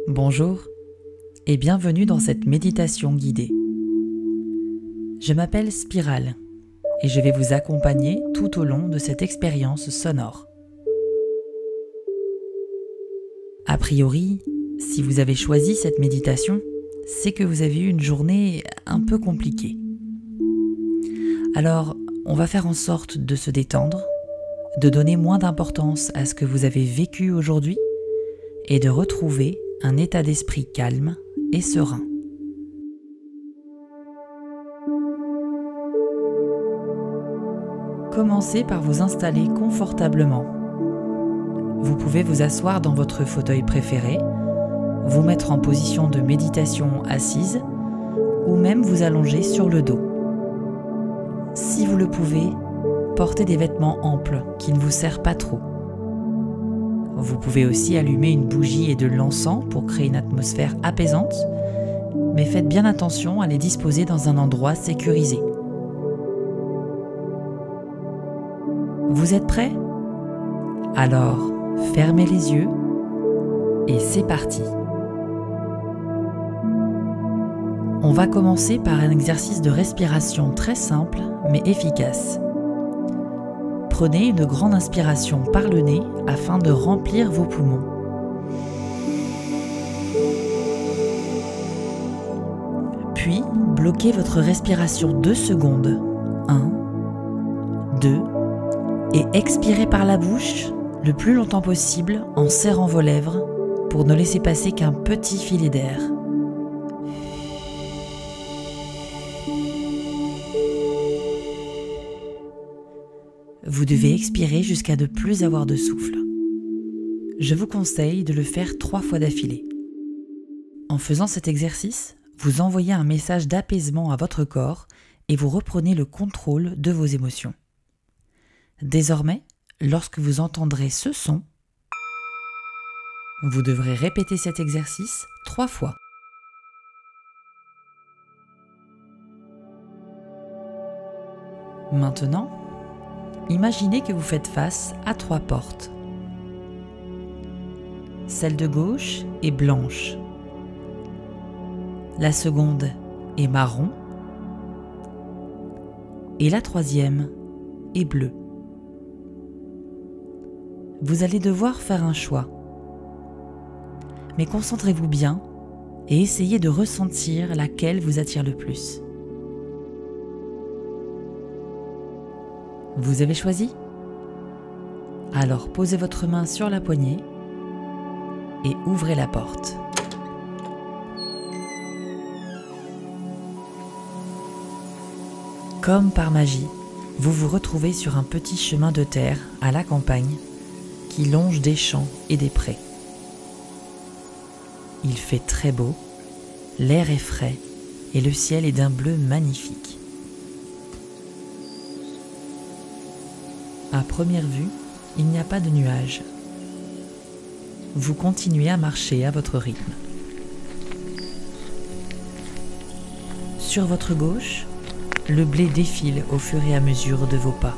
Bonjour et bienvenue dans cette méditation guidée. Je m'appelle Spirale et je vais vous accompagner tout au long de cette expérience sonore. A priori, si vous avez choisi cette méditation, c'est que vous avez eu une journée un peu compliquée. Alors, on va faire en sorte de se détendre, de donner moins d'importance à ce que vous avez vécu aujourd'hui et de retrouver un état d'esprit calme et serein. Commencez par vous installer confortablement. Vous pouvez vous asseoir dans votre fauteuil préféré, vous mettre en position de méditation assise ou même vous allonger sur le dos. Si vous le pouvez, portez des vêtements amples qui ne vous serrent pas trop. Vous pouvez aussi allumer une bougie et de l'encens pour créer une atmosphère apaisante, mais faites bien attention à les disposer dans un endroit sécurisé. Vous êtes prêts ? Alors, fermez les yeux et c'est parti. On va commencer par un exercice de respiration très simple mais efficace. Prenez une grande inspiration par le nez afin de remplir vos poumons. Puis, bloquez votre respiration 2 secondes. 1, 2, et expirez par la bouche le plus longtemps possible en serrant vos lèvres pour ne laisser passer qu'un petit filet d'air. Vous devez expirer jusqu'à ne plus avoir de souffle. Je vous conseille de le faire 3 fois d'affilée. En faisant cet exercice, vous envoyez un message d'apaisement à votre corps et vous reprenez le contrôle de vos émotions. Désormais, lorsque vous entendrez ce son, vous devrez répéter cet exercice 3 fois. Maintenant, imaginez que vous faites face à 3 portes. Celle de gauche est blanche. La seconde est marron. Et la troisième est bleue. Vous allez devoir faire un choix. Mais concentrez-vous bien et essayez de ressentir laquelle vous attire le plus. Vous avez choisi ? Alors posez votre main sur la poignée et ouvrez la porte. Comme par magie, vous vous retrouvez sur un petit chemin de terre à la campagne qui longe des champs et des prés. Il fait très beau, l'air est frais et le ciel est d'un bleu magnifique. À première vue, il n'y a pas de nuages. Vous continuez à marcher à votre rythme. Sur votre gauche, le blé défile au fur et à mesure de vos pas.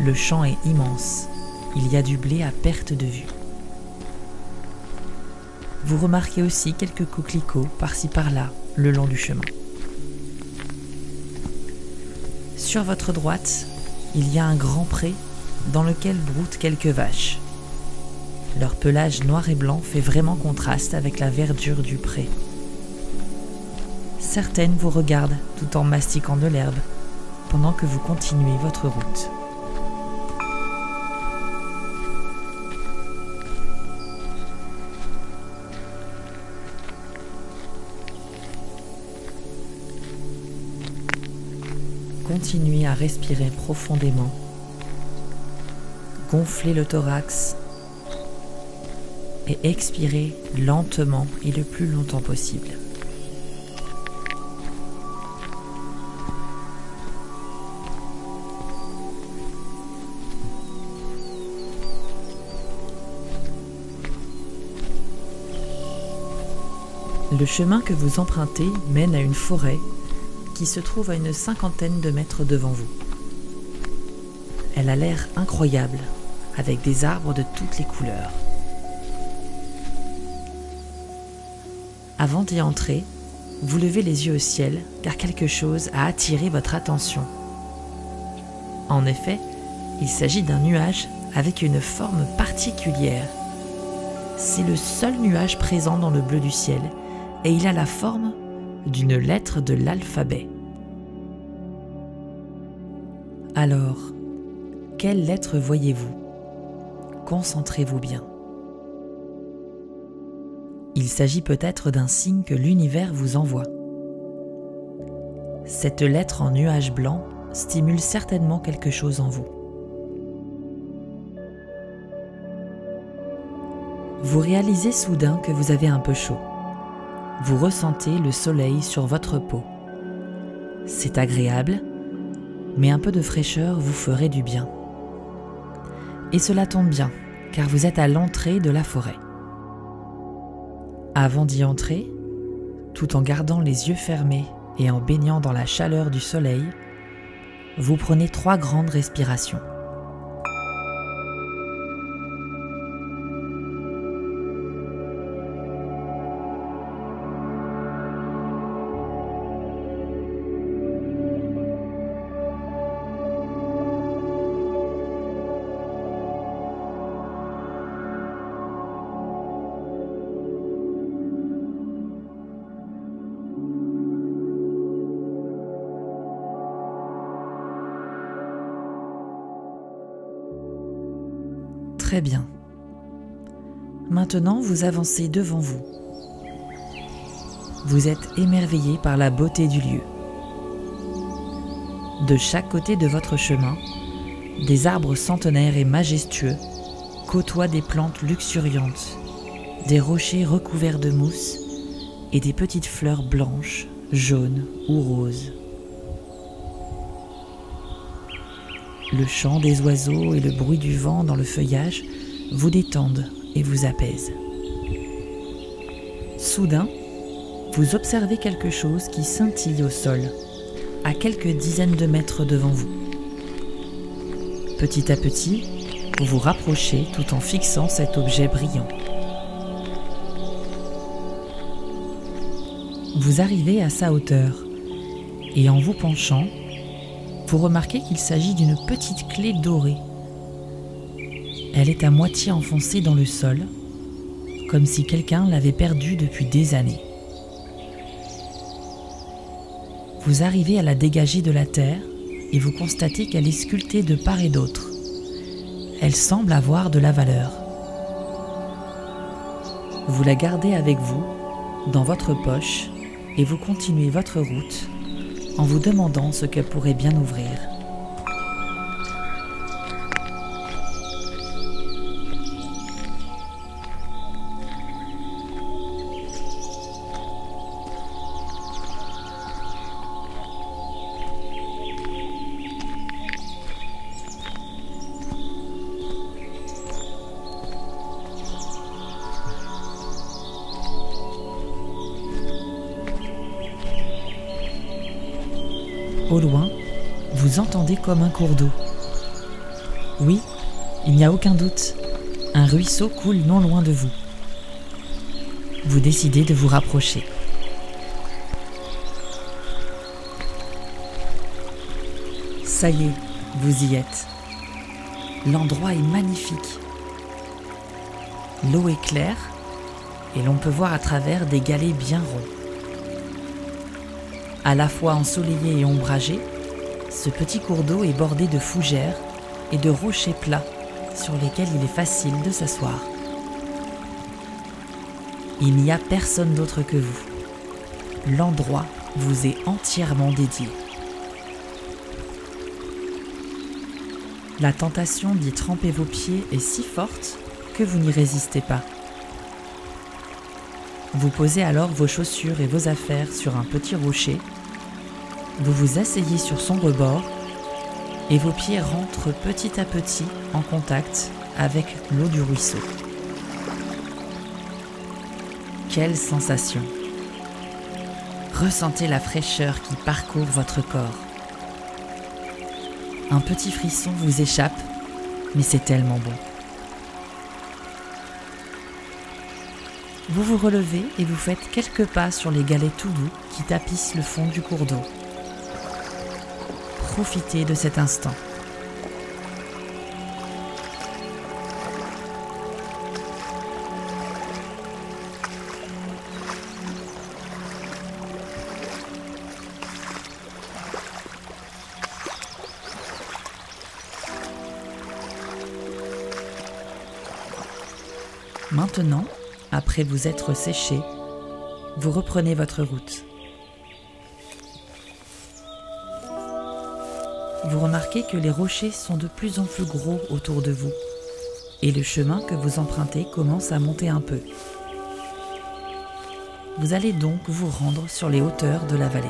Le champ est immense. Il y a du blé à perte de vue. Vous remarquez aussi quelques coquelicots par-ci par-là le long du chemin. Sur votre droite, il y a un grand pré dans lequel broutent quelques vaches. Leur pelage noir et blanc fait vraiment contraste avec la verdure du pré. Certaines vous regardent tout en mastiquant de l'herbe pendant que vous continuez votre route. Continuez à respirer profondément. Gonflez le thorax et expirez lentement et le plus longtemps possible. Le chemin que vous empruntez mène à une forêt qui se trouve à une 50aine de mètres devant vous. Elle a l'air incroyable, avec des arbres de toutes les couleurs. Avant d'y entrer, vous levez les yeux au ciel car quelque chose a attiré votre attention. En effet, il s'agit d'un nuage avec une forme particulière. C'est le seul nuage présent dans le bleu du ciel et il a la forme d'une lettre de l'alphabet. Alors, quelle lettre voyez-vous? Concentrez-vous bien. Il s'agit peut-être d'un signe que l'univers vous envoie. Cette lettre en nuage blanc stimule certainement quelque chose en vous. Vous réalisez soudain que vous avez un peu chaud. Vous ressentez le soleil sur votre peau. C'est agréable, mais un peu de fraîcheur vous ferait du bien. Et cela tombe bien, car vous êtes à l'entrée de la forêt. Avant d'y entrer, tout en gardant les yeux fermés et en baignant dans la chaleur du soleil, vous prenez 3 grandes respirations. Très bien. Maintenant, vous avancez devant vous. Vous êtes émerveillé par la beauté du lieu. De chaque côté de votre chemin, des arbres centenaires et majestueux côtoient des plantes luxuriantes, des rochers recouverts de mousse et des petites fleurs blanches, jaunes ou roses. Le chant des oiseaux et le bruit du vent dans le feuillage vous détendent et vous apaisent. Soudain, vous observez quelque chose qui scintille au sol, à quelques dizaines de mètres devant vous. Petit à petit, vous vous rapprochez tout en fixant cet objet brillant. Vous arrivez à sa hauteur et en vous penchant, vous remarquez qu'il s'agit d'une petite clé dorée. Elle est à moitié enfoncée dans le sol, comme si quelqu'un l'avait perdue depuis des années. Vous arrivez à la dégager de la terre et vous constatez qu'elle est sculptée de part et d'autre. Elle semble avoir de la valeur. Vous la gardez avec vous, dans votre poche, et vous continuez votre route en vous demandant ce qu'elle pourrait bien ouvrir. Au loin, vous entendez comme un cours d'eau. Oui, il n'y a aucun doute, un ruisseau coule non loin de vous. Vous décidez de vous rapprocher. Ça y est, vous y êtes. L'endroit est magnifique. L'eau est claire et l'on peut voir à travers des galets bien ronds. À la fois ensoleillé et ombragé, ce petit cours d'eau est bordé de fougères et de rochers plats sur lesquels il est facile de s'asseoir. Il n'y a personne d'autre que vous. L'endroit vous est entièrement dédié. La tentation d'y tremper vos pieds est si forte que vous n'y résistez pas. Vous posez alors vos chaussures et vos affaires sur un petit rocher, vous vous asseyez sur son rebord et vos pieds rentrent petit à petit en contact avec l'eau du ruisseau. Quelle sensation! Ressentez la fraîcheur qui parcourt votre corps. Un petit frisson vous échappe, mais c'est tellement bon. Vous vous relevez et vous faites quelques pas sur les galets tout doux qui tapissent le fond du cours d'eau. Profitez de cet instant. Maintenant, après vous être séché, vous reprenez votre route. Vous remarquez que les rochers sont de plus en plus gros autour de vous et le chemin que vous empruntez commence à monter un peu. Vous allez donc vous rendre sur les hauteurs de la vallée.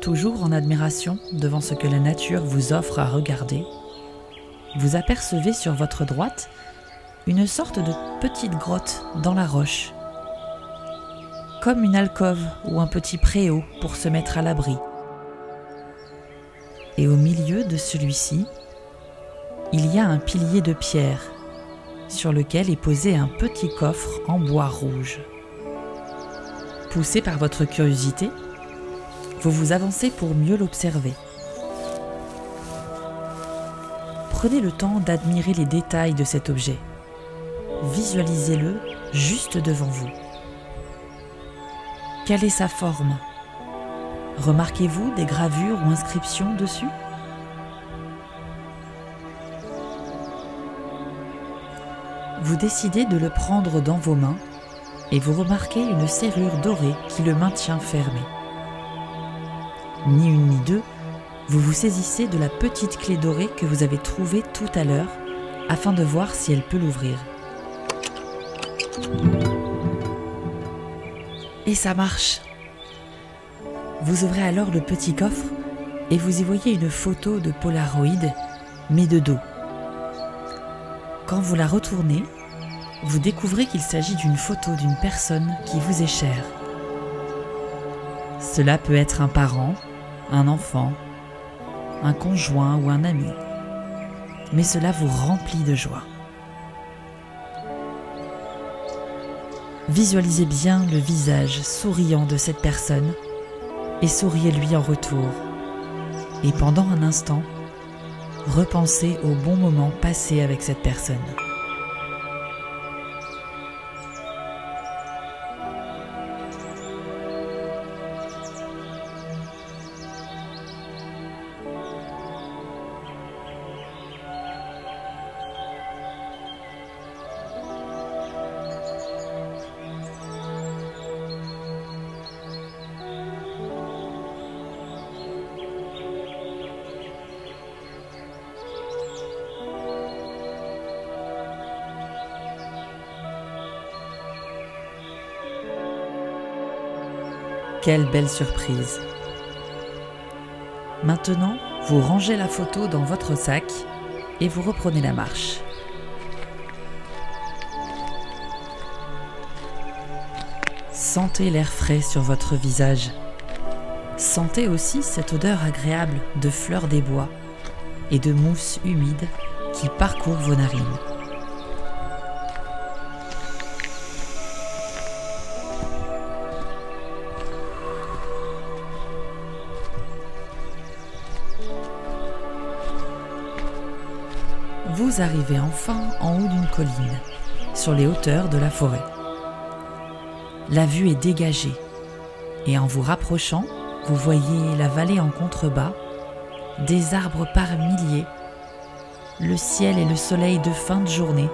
Toujours en admiration devant ce que la nature vous offre à regarder, vous apercevez sur votre droite une sorte de petite grotte dans la roche, comme une alcôve ou un petit préau pour se mettre à l'abri. Et au milieu de celui-ci, il y a un pilier de pierre sur lequel est posé un petit coffre en bois rouge. Poussé par votre curiosité, vous vous avancez pour mieux l'observer. Prenez le temps d'admirer les détails de cet objet. Visualisez-le juste devant vous. Quelle est sa forme? Remarquez-vous des gravures ou inscriptions dessus? Vous décidez de le prendre dans vos mains et vous remarquez une serrure dorée qui le maintient fermé. Ni une ni deux, vous vous saisissez de la petite clé dorée que vous avez trouvée tout à l'heure afin de voir si elle peut l'ouvrir. Et ça marche! Vous ouvrez alors le petit coffre et vous y voyez une photo de Polaroid, mais de dos. Quand vous la retournez, vous découvrez qu'il s'agit d'une photo d'une personne qui vous est chère. Cela peut être un parent, un enfant, un conjoint ou un ami, mais cela vous remplit de joie. Visualisez bien le visage souriant de cette personne et souriez-lui en retour. Et pendant un instant, repensez au bon moment passé avec cette personne. Quelle belle surprise! Maintenant, vous rangez la photo dans votre sac et vous reprenez la marche. Sentez l'air frais sur votre visage. Sentez aussi cette odeur agréable de fleurs des bois et de mousse humide qui parcourt vos narines. Vous arrivez enfin en haut d'une colline, sur les hauteurs de la forêt. La vue est dégagée et en vous rapprochant, vous voyez la vallée en contrebas, des arbres par milliers, le ciel et le soleil de fin de journée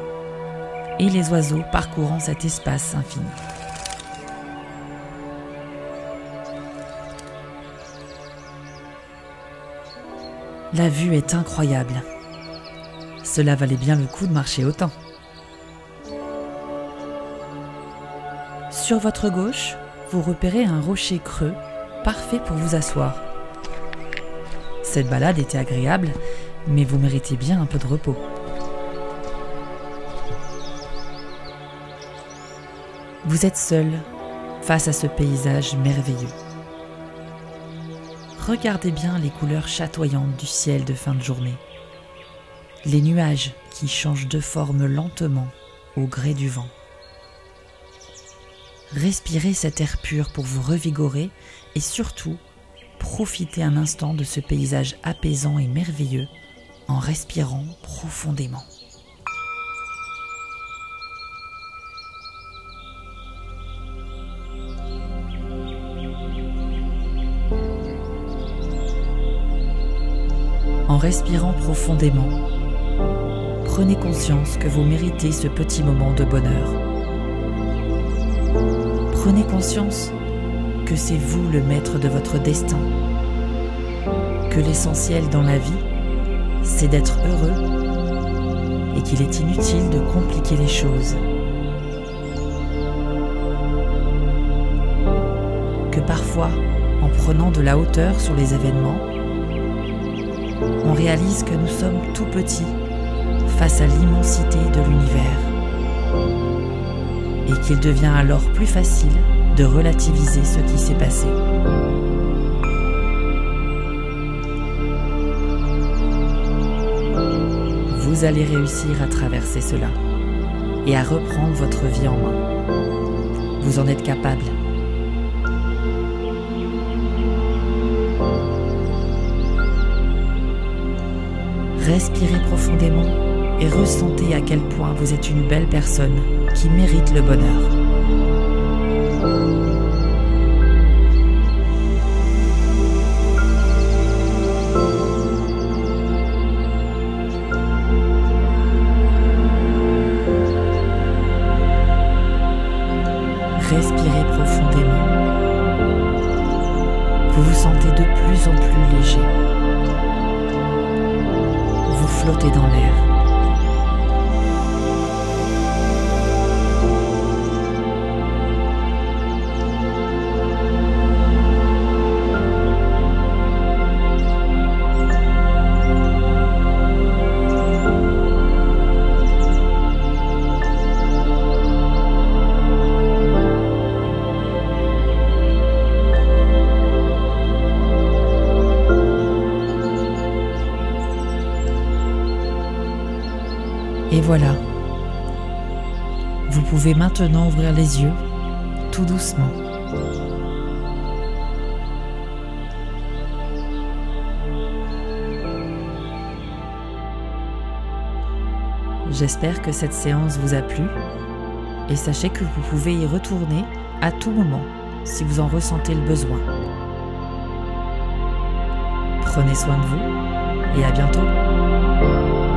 et les oiseaux parcourant cet espace infini. La vue est incroyable. Cela valait bien le coup de marcher autant. Sur votre gauche, vous repérez un rocher creux, parfait pour vous asseoir. Cette balade était agréable, mais vous méritez bien un peu de repos. Vous êtes seul face à ce paysage merveilleux. Regardez bien les couleurs chatoyantes du ciel de fin de journée. Les nuages qui changent de forme lentement au gré du vent. Respirez cet air pur pour vous revigorer et surtout, profitez un instant de ce paysage apaisant et merveilleux en respirant profondément. En respirant profondément, prenez conscience que vous méritez ce petit moment de bonheur. Prenez conscience que c'est vous le maître de votre destin, que l'essentiel dans la vie, c'est d'être heureux et qu'il est inutile de compliquer les choses. Que parfois, en prenant de la hauteur sur les événements, on réalise que nous sommes tout petits face à l'immensité de l'univers et qu'il devient alors plus facile de relativiser ce qui s'est passé. Vous allez réussir à traverser cela et à reprendre votre vie en main. Vous en êtes capable. Respirez profondément et ressentez à quel point vous êtes une belle personne qui mérite le bonheur. Respirez profondément. Vous vous sentez de plus en plus léger. Vous flottez dans l'air. Et voilà, vous pouvez maintenant ouvrir les yeux tout doucement. J'espère que cette séance vous a plu et sachez que vous pouvez y retourner à tout moment si vous en ressentez le besoin. Prenez soin de vous et à bientôt.